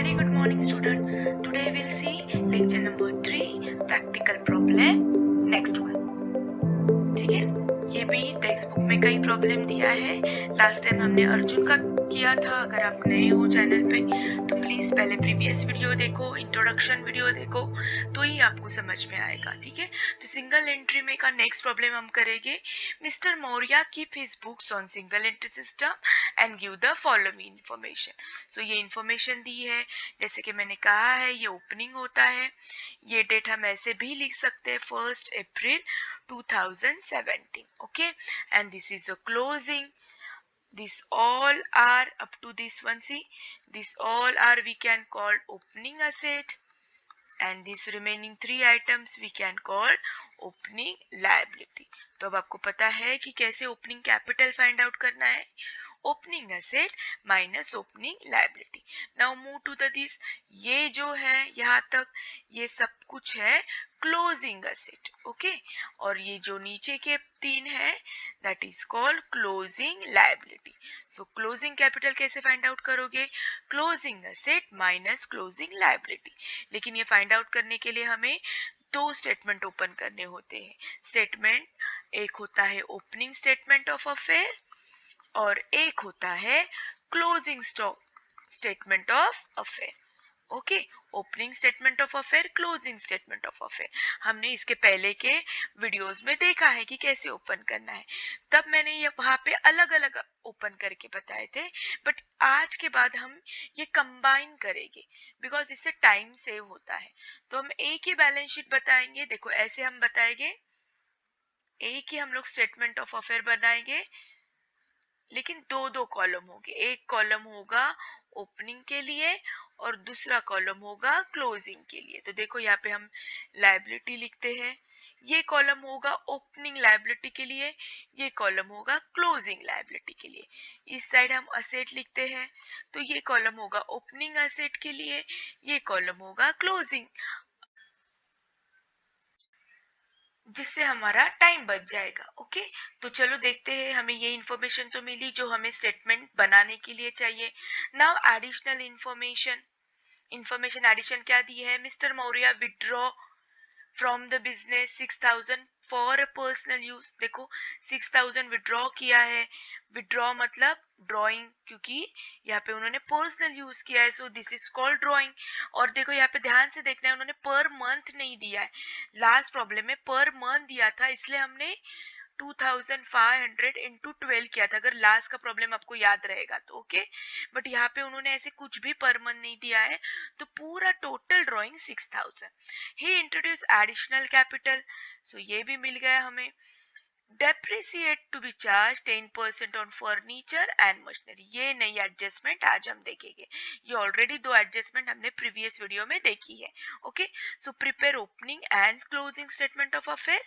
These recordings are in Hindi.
very good morning student. Today we'll see lecture number 3 practical problem next one. ठीक है, ये भी टेक्स्ट बुक में कई प्रॉब्लम दिया है. लास्ट टाइम हमने अर्जुन का किया था. अगर आप नए हो चैनल पे तो प्लीज पहले प्रीवियस वीडियो देखो, इंट्रोडक्शन वीडियो देखो, तो ही आपको समझ में आएगा. ठीक है, तो सिंगल एंट्री में का नेक्स्ट प्रॉब्लम हम करेंगे. Mister Maurya keep his books on single entry system and give the following information. So ये इंफॉर्मेशन दी है, जैसे कि मैंने कहा है ये ओपनिंग होता है. ये डेट हम ऐसे भी लिख सकते हैं 1 अप्रैल 2017. Okay, and this is a closing. This all are up to this one. See, this all are we can call opening asset, and these remaining 3 items we can call opening liability. तो अब आपको पता है कि कैसे ओपनिंग कैपिटल फाइंड आउट करना है. Opening asset minus opening liability. Now move to the this. ये जो है यहाँ तक ये सब कुछ है क्लोजिंग एसेट. ओके, और ये जो नीचे के 3 है that is called closing liability. So closing capital कैसे फाइंड आउट करोगे? Closing asset minus closing liability. लेकिन ये फाइंड आउट करने के लिए हमें 2 स्टेटमेंट ओपन करने होते हैं. स्टेटमेंट एक होता है ओपनिंग स्टेटमेंट ऑफ अफेयर और एक होता है closing stock statement of affair. Okay, opening statement of affair, closing statement of affair हमने इसके पहले के वीडियोस में देखा है कि कैसे ओपन करना है. तब मैंने ये वहां पे अलग अलग ओपन करके बताए थे, बट आज के बाद हम ये कंबाइन करेंगे बिकॉज इससे टाइम सेव होता है. तो हम एक ही बैलेंस शीट बताएंगे. देखो ऐसे हम बताएंगे, एक ही हम लोग स्टेटमेंट ऑफ अफेयर बनाएंगे, लेकिन दो दो कॉलम होंगे. एक कॉलम होगा ओपनिंग के लिए और दूसरा कॉलम होगा क्लोजिंग के लिए. तो देखो यहाँ पे हम लायबिलिटी लिखते हैं. ये कॉलम होगा ओपनिंग लायबिलिटी के लिए, ये कॉलम होगा क्लोजिंग लायबिलिटी के लिए. इस साइड हम असेट लिखते हैं, तो ये कॉलम होगा ओपनिंग असेट के लिए, ये कॉलम होगा क्लोजिंग, जिससे हमारा टाइम बच जाएगा. ओके, तो चलो देखते हैं. हमें ये इंफॉर्मेशन तो मिली जो हमें स्टेटमेंट बनाने के लिए चाहिए. नाउ एडिशनल इंफॉर्मेशन एडिशन क्या दी है? Mister Maurya withdraw from the business 6000 for personal use. देखो 6000 विड्रॉ किया है. विड्रॉ मतलब ड्राइंग, क्योंकि यहाँ पे उन्होंने पर्सनल यूज किया है, so this is called drawing. और देखो यहाँ पे ध्यान से देखना है, उन्होंने पर मंथ नहीं दिया है. लास्ट प्रॉब्लम में पर मंथ दिया था, इसलिए हमने 2500 इंटू 12 किया था, अगर लास्ट का प्रॉब्लम आपको याद रहेगा तो. ओके, बट यहाँ पे उन्होंने ऐसे कुछ भी पर मंथ नहीं दिया है, तो पूरा total drawing 6000. He introduce additional capital, so ये भी मिल गया हमें. Depreciate to be charge 10% on furniture and machinery. ये नई एडजस्टमेंट आज हम देखेंगे. ये ऑलरेडी 2 एडजस्टमेंट हमने प्रीवियस वीडियो में देखी है. Okay, so prepare opening and closing statement of affair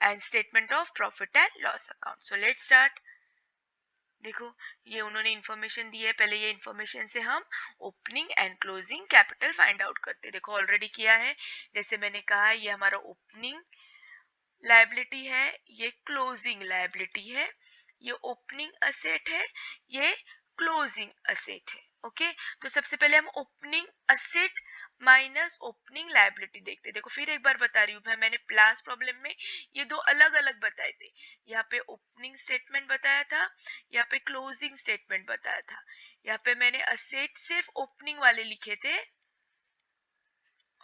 and statement of profit and loss account. So let's start. देखो ये उन्होंने इंफॉर्मेशन दी है, पहले ये इंफॉर्मेशन से हम opening and closing capital find out करते. देखो ऑलरेडी किया है. जैसे मैंने कहा ये हमारा ओपनिंग लायबिलिटी है, ये क्लोजिंग लायबिलिटी है, ये ओपनिंग असेट है, ये क्लोजिंग असेट है. ओके, तो सबसे पहले हम opening asset minus opening liability देखते. देखो फिर एक बार बता रही हूँ, मैंने लास्ट प्रॉब्लम में ये 2 अलग अलग बताए थे. यहाँ पे ओपनिंग स्टेटमेंट बताया था, यहाँ पे क्लोजिंग स्टेटमेंट बताया था. यहाँ पे मैंने असेट सिर्फ ओपनिंग वाले लिखे थे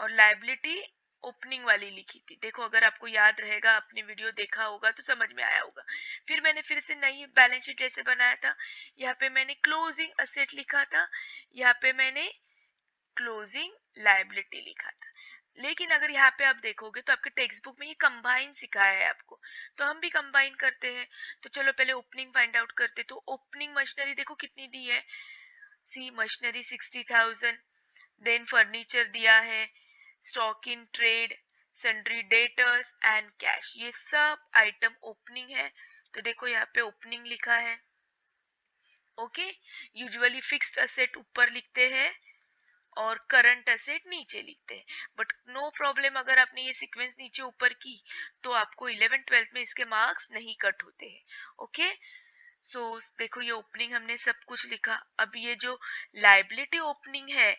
और लायबिलिटी ओपनिंग वाली लिखी थी. देखो अगर आपको याद रहेगा, आपने वीडियो देखा होगा तो समझ में आया होगा. फिर मैंने फिर से नई बैलेंस शीट जैसे बनाया था, यहाँ पे मैंने क्लोजिंग असेट लिखा था, यहाँ पे मैंने क्लोजिंग लायबिलिटी लिखा था. लेकिन अगर यहाँ पे आप देखोगे तो आपके टेक्स्ट बुक में ये कंबाइन सिखाया है आपको, तो हम भी कंबाइन करते हैं. तो चलो पहले ओपनिंग फाइंड आउट करते. तो ओपनिंग मशीनरी देखो कितनी दी है. सी मशीनरी 60,000. देन फर्नीचर दिया है, stock in trade, sundry debtors and cash, ये सब आइटम ओपनिंग है. तो देखो यहाँ पे ओपनिंग लिखा है. ओके, यूजुअली फिक्स्ड असेट ऊपर लिखते हैं और करंट असेट नीचे लिखते हैं, बट नो प्रॉब्लम. अगर आपने ये सीक्वेंस नीचे ऊपर की तो आपको 11th-12th में इसके मार्क्स नहीं कट होते हैं. ओके, सो देखो ये ओपनिंग हमने सब कुछ लिखा. अब ये जो लायबिलिटी ओपनिंग है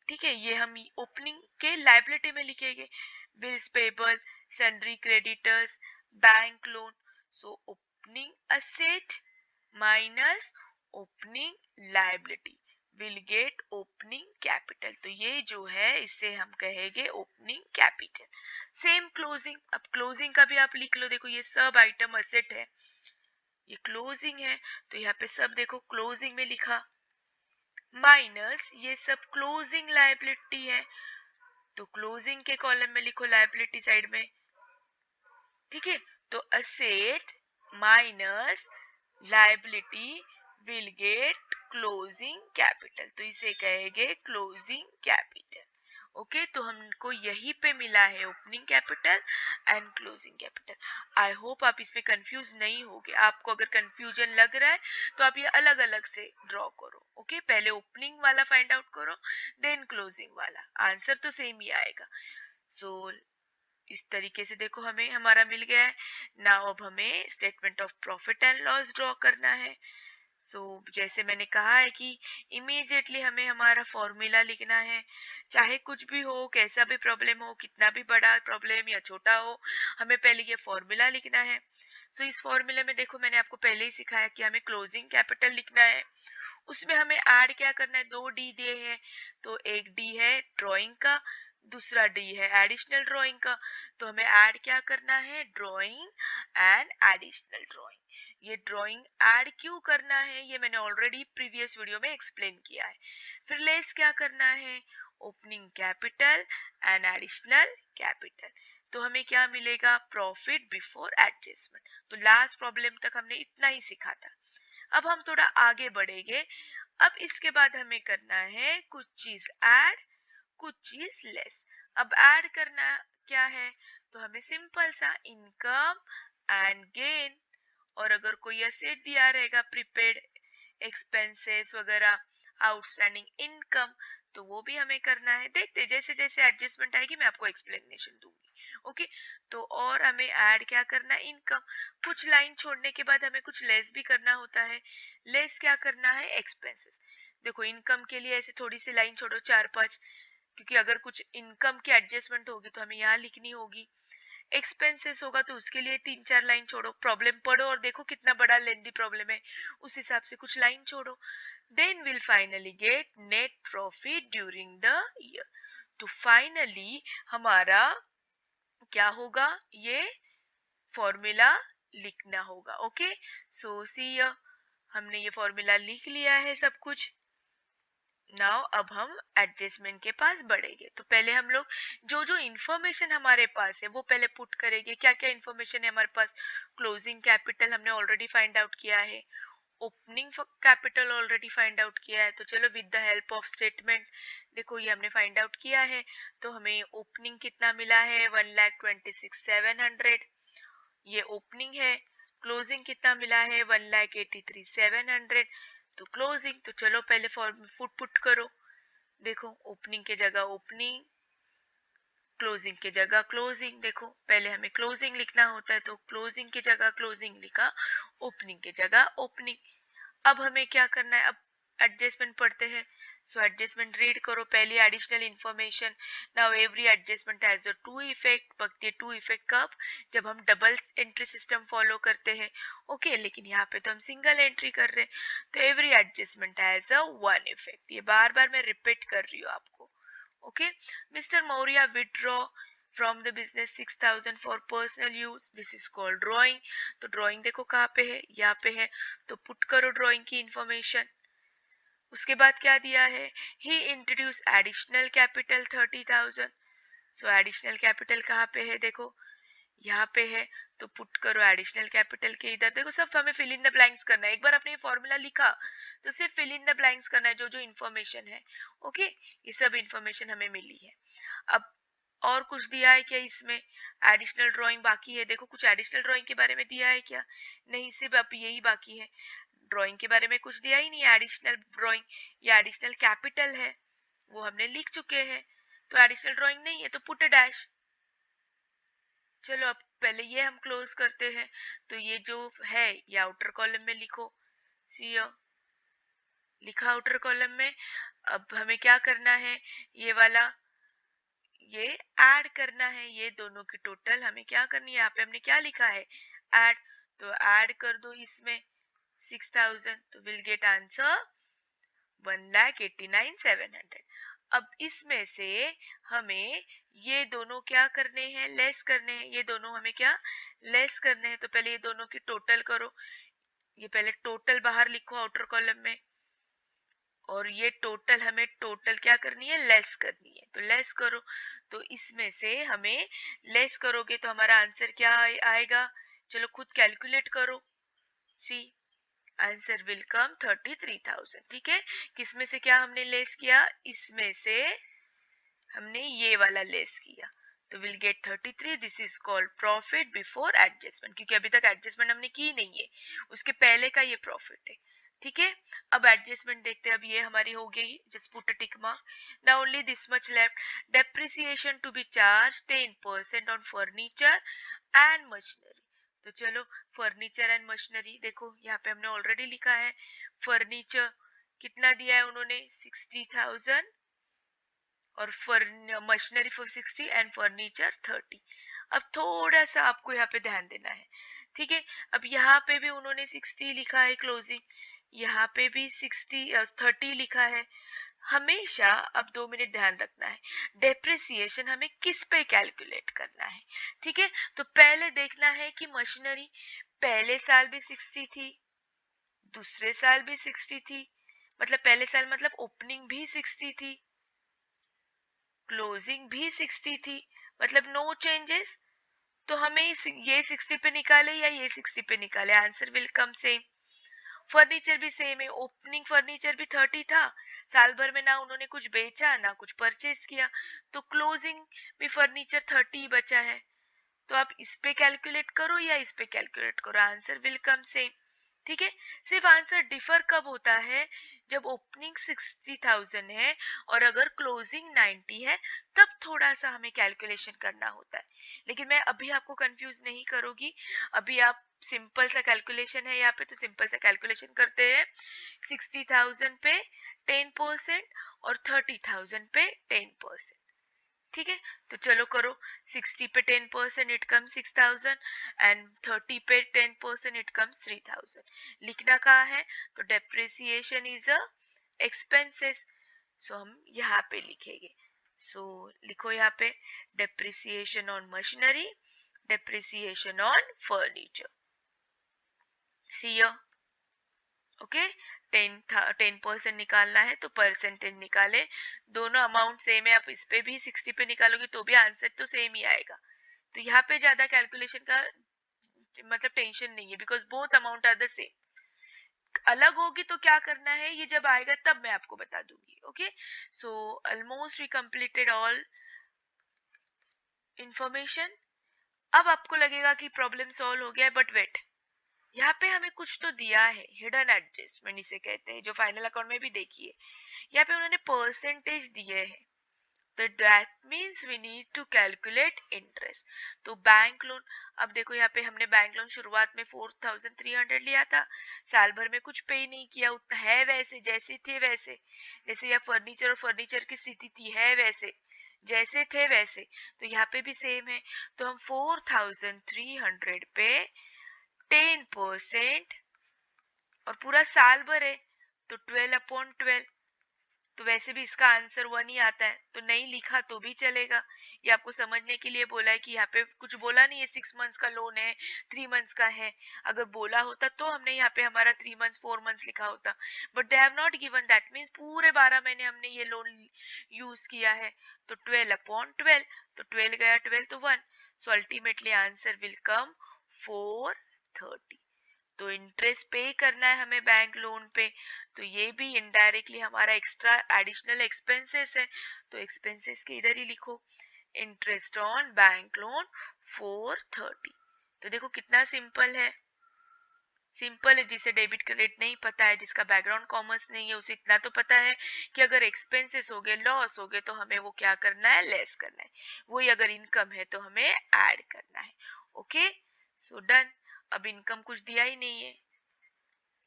ठीक है, ये हम ओपनिंग के लायबिलिटी में लिखेंगे, bills payable, sundry creditors, bank loan. So opening asset minus opening liability will get opening capital. तो ये जो है इसे हम कहेंगे ओपनिंग कैपिटल। सेम क्लोजिंग, अब क्लोजिंग का भी आप लिख लो, देखो ये सब आइटम असेट है, ये क्लोजिंग है, तो यहाँ पे सब देखो क्लोजिंग में लिखा, माइनस ये सब क्लोजिंग लायबिलिटी है, तो क्लोजिंग के कॉलम में लिखो लायबिलिटी साइड में। ठीक है, तो asset minus liability will get closing capital, तो इसे कहेंगे क्लोजिंग कैपिटल। ओके, तो हमको यही पे मिला है opening capital and closing capital. I hope आप इसमें कंफ्यूज नहीं होगे। आपको अगर कंफ्यूजन लग रहा है तो आप ये अलग अलग से ड्रॉ करो। ओके, पहले ओपनिंग वाला फाइंड आउट करो, देन क्लोजिंग वाला, आंसर तो सेम ही आएगा। सो इस तरीके से देखो हमें हमारा मिल गया है। नाउ अब हमें statement of profit and loss draw करना है। जैसे मैंने कहा है कि इमीडिएटली हमें हमारा फॉर्मूला लिखना है, चाहे कुछ भी हो, कैसा भी प्रॉब्लम हो, कितना भी बड़ा प्रॉब्लम या छोटा हो, हमें पहले ये फॉर्मूला लिखना है। इस फॉर्मूले में देखो मैंने आपको पहले ही सिखाया कि हमें क्लोजिंग कैपिटल लिखना है, उसमें हमें ऐड क्या करना है, 2 डी दिए हैं, तो एक डी है ड्राइंग का, दूसरा डी है एडिशनल ड्राइंग का। तो हमें ऐड क्या करना है, ड्राइंग एंड एडिशनल ड्राइंग। ये ड्राइंग ऐड क्यों करना है ये मैंने ऑलरेडी प्रीवियस वीडियो में एक्सप्लेन किया है। फिर लेस क्या करना है, opening capital and additional capital. तो हमें क्या मिलेगा, प्रॉफिट बिफोर एडजस्टमेंट। तो लास्ट प्रॉब्लम तक हमने इतना ही सीखा था। अब हम थोड़ा आगे बढ़ेंगे। अब इसके बाद हमें करना है कुछ चीज ऐड, कुछ चीज लेस। अब ऐड करना क्या है, तो हमें सिंपल सा इनकम एंड गेन, और अगर कोई एसेट दिया रहेगा प्रीपेड एक्सपेंसेस वगैरह, आउटस्टैंडिंग इनकम, तो वो भी हमें करना है। देखते जैसे जैसे एडजस्टमेंट आएगी मैं आपको एक्सप्लेनेशन दूंगी। ओके, तो और हमें ऐड क्या करना है, इनकम। कुछ लाइन छोड़ने के बाद हमें कुछ लेस भी करना होता है। लेस क्या करना है, एक्सपेंसेस। देखो इनकम के लिए ऐसे थोड़ी सी लाइन छोड़ो, 4-5, क्योंकि अगर कुछ इनकम की एडजस्टमेंट होगी तो हमें यहाँ लिखनी होगी। एक्सपेंसेस होगा तो उसके लिए 3-4 लाइन छोड़ो, प्रॉब्लम पढ़ो और देखो कितना बड़ा लेंदी प्रॉब्लम है, उस हिसाब से कुछ लाइन छोड़ो। Then will finally get net profit during the year. तो फाइनली हमारा क्या होगा, ये फॉर्मूला लिखना होगा। ओके, सी हमने ये फॉर्मूला लिख लिया है सब कुछ। नाउ अब हम एडजस्टमेंट के पास बढ़ेंगे। तो पहले हम लोग जो जो इंफॉर्मेशन हमारे पास है वो पहले पुट करेंगे। क्या क्या इंफॉर्मेशन है हमारे पास, क्लोजिंग कैपिटल हमने ऑलरेडी फाइंड आउट किया है, opening capital already find out किया है। तो चलो with the help of statement, देखो ये हमने फाइंड आउट किया है। तो हमें ओपनिंग कितना मिला है, 1,26,700, ये ओपनिंग है। क्लोजिंग कितना मिला है, 1,83,700, तो क्लोजिंग। तो चलो पहले फॉर्म फुट पुट करो, देखो ओपनिंग के जगह ओपनिंग, क्लोजिंग के जगह क्लोजिंग। देखो पहले हमें क्लोजिंग लिखना होता है, तो क्लोजिंग की जगह क्लोजिंग लिखा, ओपनिंग की जगह ओपनिंग। अब हमें क्या करना है, अब एडजस्टमेंट पढ़ते हैं। एडजस्टमेंट रीड करो, पहली additional information. Now every adjustment has a two effect, but ये टू इफेक्ट कब, जब हम डबल एंट्री सिस्टम फॉलो करते हैं। ओके, लेकिन यहाँ पे तो हम सिंगल एंट्री कर रहे हैं। तो every adjustment has a one effect, ये बार बार मैं रिपीट कर रही हूँ आपको। Okay, mister Maurya withdraw from the business 6,000 for personal use, this is called drawing। तो ड्राइंग देखो कहाँ पे है, यहाँ पे है, तो पुट करो ड्राइंग की इंफॉर्मेशन। उसके बाद क्या दिया है, he introduce additional capital 30,000। Additional capital कहाँ पे है, देखो यहाँ पे है, तो पुट करो एडिशनल कैपिटल के इधर। देखो सब हमें फिल इन द ब्लैंक्स करना है। एक बार आपने ये फॉर्मूला लिखा तो सिर्फ फिल इन द ब्लैंक्स करना है जो जो इन्फॉर्मेशन है। ओके, ये सब इन्फॉर्मेशन हमें मिली है। अब और कुछ दिया है क्या इसमें, एडिशनल ड्राइंग बाकी है। देखो कुछ एडिशनल ड्राइंग के बारे में दिया है क्या, नहीं, सिर्फ अब यही बाकी है। ड्राइंग के बारे में कुछ दिया ही नहीं, एडिशनल ड्राइंग या एडिशनल कैपिटल है वो हमने लिख चुके हैं। तो एडिशनल ड्राइंग नहीं है तो पुट अ डैश। चलो अब पहले ये हम क्लोज करते हैं। तो ये जो है ये आउटर कॉलम में लिखो, सी लिखा आउटर कॉलम में। अब हमें क्या करना है, ये वाला ये ऐड करना है, ये दोनों की टोटल हमें क्या करनी है। यहाँ पे हमने क्या लिखा है, ऐड, तो ऐड कर दो इसमें 6000, तो विल गेट आंसर 1,89,700। अब इसमें से हमें ये दोनों क्या करने हैं, लेस करने हैं। ये दोनों हमें क्या लेस करने हैं, तो पहले ये दोनों की टोटल करो। ये पहले टोटल बाहर लिखो आउटर कॉलम में, और ये टोटल हमें टोटल क्या करनी है, लेस करनी है। तो लेस करो, तो इसमें से हमें लेस करोगे तो हमारा आंसर क्या आएगा, चलो खुद कैलकुलेट करो। See answer will come 33,000। ठीक है, किसमें से क्या हमने लेस किया, इसमें से हमने ये वाला लेस किया, तो will get 33। This is called profit before adjustment, क्योंकि अभी तक एडजस्टमेंट हमने की नहीं है, उसके पहले का ये प्रॉफिट है। ठीक है, अब एडजस्टमेंट देखते हैं। अब ये हमारी हो गई, just put a tick mark. Now only this much left, depreciation to be charge 10% on furniture and machinery. तो चलो फर्नीचर एंड मशीनरी देखो, यहाँ पे हमने ऑलरेडी लिखा है फर्नीचर कितना दिया है उन्होंने 60,000, और मशीनरी फॉर 60 एंड फर्नीचर 30। अब थोड़ा सा आपको यहाँ पे ध्यान देना है। ठीक है, अब यहाँ पे भी उन्होंने 60 लिखा है क्लोजिंग, यहाँ पे भी 30 लिखा है। हमेशा अब 2 मिनट ध्यान रखना है, डेप्रिसिएशन हमें किस पे कैलकुलेट करना है। ठीक है, तो पहले देखना है कि मशीनरी पहले साल भी 60 थी, दूसरे साल भी 60 थी, मतलब पहले साल मतलब ओपनिंग भी 60 थी, क्लोजिंग भी 60 थी, मतलब नो चेंजेस। तो हमें ये 60 पे निकाले या ये 60 पे निकाले, answer will come same. Furniture भी सेम है, ओपनिंग फर्नीचर भी 30 था, साल भर में ना उन्होंने कुछ बेचा ना कुछ परचेज किया, तो क्लोजिंग भी फर्नीचर 30 बचा है। तो आप इस पे कैलकुलेट करो या इस पे कैलकुलेट करो, आंसर विल कम सेम। ठीक है, सिर्फ आंसर डिफर कब होता है, जब ओपनिंग 60,000 है और अगर क्लोजिंग 90 है, तब थोड़ा सा हमें कैलकुलेशन करना होता है। लेकिन मैं अभी आपको कंफ्यूज नहीं करूंगी, अभी आप सिंपल सा कैलकुलेशन है यहाँ पे, तो सिंपल सा कैलकुलेशन करते हैं। 60,000 पे 10% और 30,000 पे 10%। ठीक है, तो चलो करो, 60 पे 10% इट कम 6,000 एंड 30 पे 10% इट कम 3,000। लिखना कहाँ है, तो depreciation is a expenses, so हम यहाँ पे लिखेंगे। सो लिखो यहाँ पे depreciation on machinery, depreciation on furniture. See okay, 10% निकालना है तो परसेंटेज निकाले, दोनों अमाउंट सेम है। आप इस पे भी 60 पे निकालोगे तो भी आंसर तो सेम ही आएगा, तो यहाँ पे ज्यादा कैलकुलेशन का मतलब टेंशन नहीं है, because both amount are the same. अलग होगी तो क्या करना है, ये जब आएगा तब मैं आपको बता दूंगी। Okay, so almost we completed all information. अब आपको लगेगा कि प्रॉब्लम सॉल्व हो गया है, बट वेट, यहाँ पे हमें कुछ तो दिया है, हिडन एडजस्टमेंट इसे कहते हैं, जो फाइनल अकाउंट में भी देखिए। यहाँ पे उन्होंने परसेंटेज दिए हैं, तो that means we need to calculate interest. तो बैंक लोन, अब देखो यहाँ पे हमने बैंक लोन शुरुआत में 4,300 लिया था, साल भर में कुछ पे नहीं किया, उतना है वैसे जैसे थे वैसे, जैसे यहाँ फर्नीचर और फर्नीचर की स्थिति थी है वैसे जैसे थे वैसे, तो यहाँ पे भी सेम है। तो हम 4,300 पे 10% और पूरा साल भर है, तो 12/12, तो वैसे भी इसका आंसर 1 ही आता है, तो नहीं लिखा तो भी चलेगा। ये आपको समझने के लिए बोला है कि यहाँ पे कुछ बोला नहीं है 6 मंथ्स का लोन है 3 मंथ्स का है। अगर बोला होता तो हमने यहाँ पे हमारा 3 मंथ्स 4 मंथ्स लिखा होता, but they have not given, that means पूरे 12 महीने हमने ये लोन यूज किया है। तो 12/12, तो 12 गया 12 तो 1, सो अल्टीमेटली आंसर विल कम 430। तो इंटरेस्ट पे करना है हमें बैंक लोन पे, तो ये भी इनडायरेक्टली हमारा एक्स्ट्रा एडिशनल एक्सपेंसेस है, तो एक्सपेंसेस के इधर ही लिखो इंटरेस्ट ऑन बैंक लोन 430। तो देखो कितना सिंपल है, सिंपल है। जिसे डेबिट क्रेडिट नहीं पता है, जिसका बैकग्राउंड कॉमर्स नहीं है, उसे इतना तो पता है कि अगर एक्सपेंसेस हो गए लॉस हो गए तो हमें वो क्या करना है, लेस करना है। वही अगर इनकम है तो हमें ऐड करना है। Okay, so done. अब इनकम कुछ दिया ही नहीं है,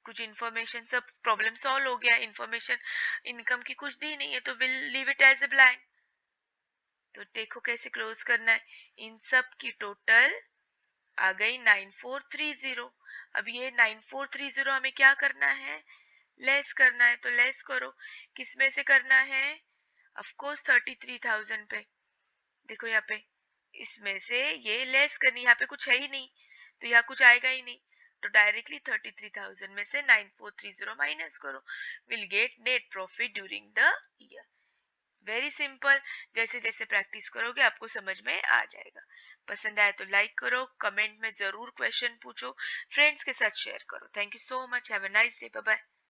कुछ इन्फॉर्मेशन, सब प्रॉब्लम सॉल्व हो गया, इन्फॉर्मेशन इनकम की कुछ दी नहीं है, तो will leave it as a blank. तो देखो कैसे क्लोज करना है। इन सब की टोटल आ गई 9430। अब ये 9430 हमें क्या करना है, लेस करना है। तो लेस करो, किस में से करना है, ऑफ कोर्स 33,000 पे। देखो यहाँ पे इसमें से ये लेस करनी, यहाँ पे कुछ है ही नहीं तो यहाँ कुछ आएगा ही नहीं, तो डायरेक्टली 33,000 में से 9430 माइनस करो, will get net profit during the year. Very simple, जैसे जैसे प्रैक्टिस करोगे आपको समझ में आ जाएगा। पसंद आए तो लाइक करो, कमेंट में जरूर क्वेश्चन पूछो, फ्रेंड्स के साथ शेयर करो। Thank you so much, have a nice day, bye bye.